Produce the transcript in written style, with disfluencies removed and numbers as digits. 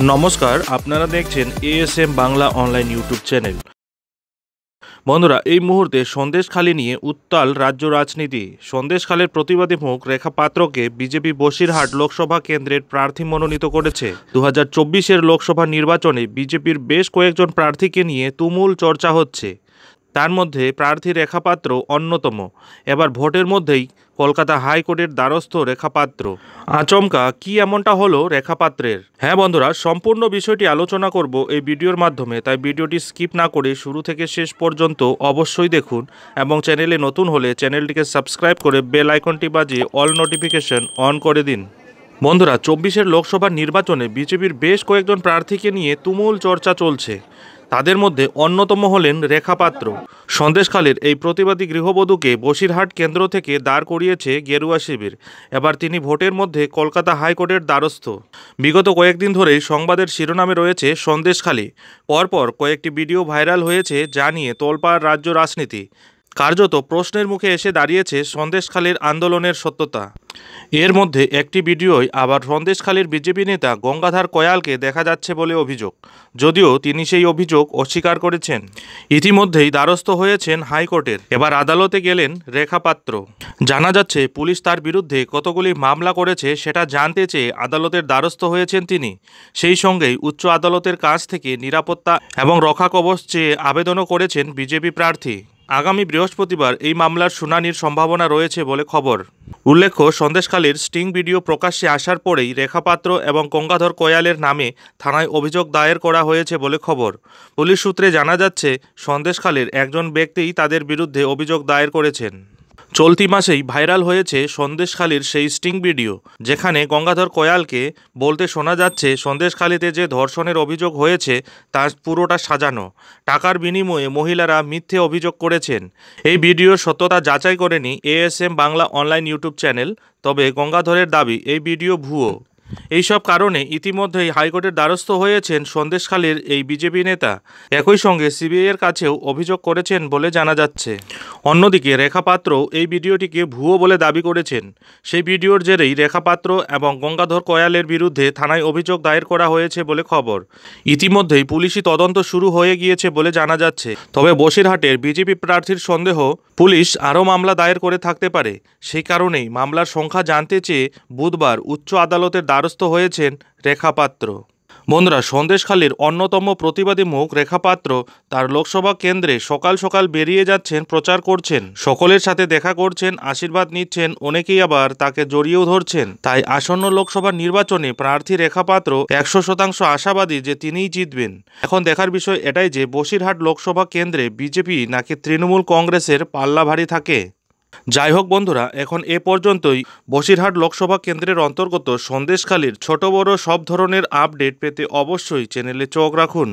নমস্কার, আপনারা দেখছেন ASM Bangla online YouTube channel. বন্ধুরা, এই মুহূর্তে সন্দেশখালি নিয়ে উত্তাল রাজ্য রাজনীতি। সন্দেশখালের প্রতিবাদী মুখ রেখা পাত্রকে বিজেপি বসিরহাট লোকসভা কেন্দ্রের প্রার্থী মনোনীত করেছে। 2024-এর লোকসভা নির্বাচনে বিজেপির বেশ কয়েকজন প্রার্থীকে নিয়ে তুমুল চর্চা হচ্ছে। তার মধ্যে প্রার্থী রেখা পাত্র অন্যতম। এবার ভোটের মধ্যেই কলকাতা হাইকোর্টের দ্বারস্থ রেখা পাত্র। আচমকা কি এমনটা হলো রেখা পাত্রের? হ্যাঁ বন্ধুরা, সম্পূর্ণ বিষয়টি আলোচনা করব এই ভিডিওর মাধ্যমে, তাই ভিডিওটি স্কিপ না করে শুরু থেকে শেষ পর্যন্ত অবশ্যই দেখুন এবং চ্যানেলে নতুন হলে চ্যানেলটিকে সাবস্ক্রাইব করে বেল আইকনটি বাজিয়ে অল নোটিফিকেশন অন করে দিন। বন্ধুরা, 24-এর লোকসভা নির্বাচনে বিজেপির বেশ কয়েকজন প্রার্থীকে নিয়ে তুমুল চর্চা চলছে। তাদের মধ্যে অন্যতম হলেন রেখা পাত্র। সন্দেশখালীর এই প্রতিবাদী গৃহবধূকে বসিরহাট কেন্দ্র থেকে দাঁড় করিয়েছে গেরুয়া শিবির। এবার তিনি ভোটের মধ্যে কলকাতা হাইকোর্টের দ্বারস্থ। বিগত কয়েকদিন ধরেই সংবাদের শিরোনামে রয়েছে সন্দেশখালী। পরপর কয়েকটি ভিডিও ভাইরাল হয়েছে, যা নিয়ে তোলপাড় রাজ্য রাজনীতি। কার্যত প্রশ্নের মুখে এসে দাঁড়িয়েছে সন্দেশখালীর আন্দোলনের সত্যতা। এর মধ্যে একটি ভিডিওয় আবার সন্দেশখালীর বিজেপি নেতা গঙ্গাধর কয়ালকে দেখা যাচ্ছে বলে অভিযোগ, যদিও তিনি সেই অভিযোগ অস্বীকার করেছেন। ইতিমধ্যেই দ্বারস্থ হয়েছেন হাইকোর্টের। এবার আদালতে গেলেন রেখা পাত্র। জানা যাচ্ছে পুলিশ তার বিরুদ্ধে কতগুলি মামলা করেছে সেটা জানতে চেয়ে আদালতের দ্বারস্থ হয়েছেন তিনি। সেই সঙ্গেই উচ্চ আদালতের কাছ থেকে নিরাপত্তা এবং রক্ষাকবচ চেয়ে আবেদনও করেছেন বিজেপি প্রার্থী। আগামী বৃহস্পতিবার এই মামলার শুনানির সম্ভাবনা রয়েছে বলে খবর। উল্লেখ্য, সন্দেশখালীর স্টিং ভিডিও প্রকাশ্যে আসার পরেই রেখা পাত্র এবং গঙ্গাধর কয়ালের নামে থানায় অভিযোগ দায়ের করা হয়েছে বলে খবর। পুলিশ সূত্রে জানা যাচ্ছে সন্দেশখালীর একজন ব্যক্তিই তাদের বিরুদ্ধে অভিযোগ দায়ের করেছেন। চলতি মাসেই ভাইরাল হয়েছে সন্দেশখালীর সেই স্টিং ভিডিও, যেখানে গঙ্গাধর কয়ালকে বলতে শোনা যাচ্ছে সন্দেশখালীতে যে ধর্ষণের অভিযোগ হয়েছে তা পুরোটা সাজানো। টাকার বিনিময়ে মহিলারা মিথ্যে অভিযোগ করেছেন। এই ভিডিওর সত্যতা যাচাই করেনি ASM Bangla online YouTube channel, তবে গঙ্গাধরের দাবি এই ভিডিও ভুয়ো। এইসব কারণে ইতিমধ্যেই হাইকোর্টের দ্বারস্থ হয়েছেন সন্দেশখালীর এই বিজেপি নেতা। একই সঙ্গে সিবিআইয়ের কাছেও অভিযোগ করেছেন বলে জানা যাচ্ছে। অন্যদিকে রেখা পাত্র এই ভিডিওটিকে ভুয়ো বলে দাবি করেছেন। সেই ভিডিওর জেরেই রেখা পাত্র এবং গঙ্গাধর কয়ালের বিরুদ্ধে থানায় অভিযোগ দায়ের করা হয়েছে বলে খবর। ইতিমধ্যেই পুলিশি তদন্ত শুরু হয়ে গিয়েছে বলে জানা যাচ্ছে। তবে বসিরহাটের বিজেপি প্রার্থীর সন্দেহ পুলিশ আরও মামলা দায়ের করে থাকতে পারে। সেই কারণেই মামলার সংখ্যা জানতে চেয়ে বুধবার উচ্চ আদালতের দ্বারস্থ হয়েছেন রেখা পাত্র। বন্ধুরা, সন্দেশখালীর অন্যতম প্রতিবাদী মুখ রেখা পাত্র তার লোকসভা কেন্দ্রে সকাল সকাল বেরিয়ে যাচ্ছেন, প্রচার করছেন, সকলের সাথে দেখা করছেন, আশীর্বাদ নিচ্ছেন, অনেকেই আবার তাকে জড়িয়েও ধরছেন। তাই আসন্ন লোকসভা নির্বাচনে প্রার্থী রেখা পাত্র 100% আশাবাদী যে তিনিই জিতবেন। এখন দেখার বিষয় এটাই যে বসিরহাট লোকসভা কেন্দ্রে বিজেপি নাকি তৃণমূল কংগ্রেসের পাল্লা ভারী থাকে। যাই হোক বন্ধুরা, এখন এ পর্যন্তই। বসিরহাট লোকসভা কেন্দ্রের অন্তর্গত সন্দেশখালীর ছোট বড় সব ধরনের আপডেট পেতে অবশ্যই চ্যানেলে চোখ রাখুন।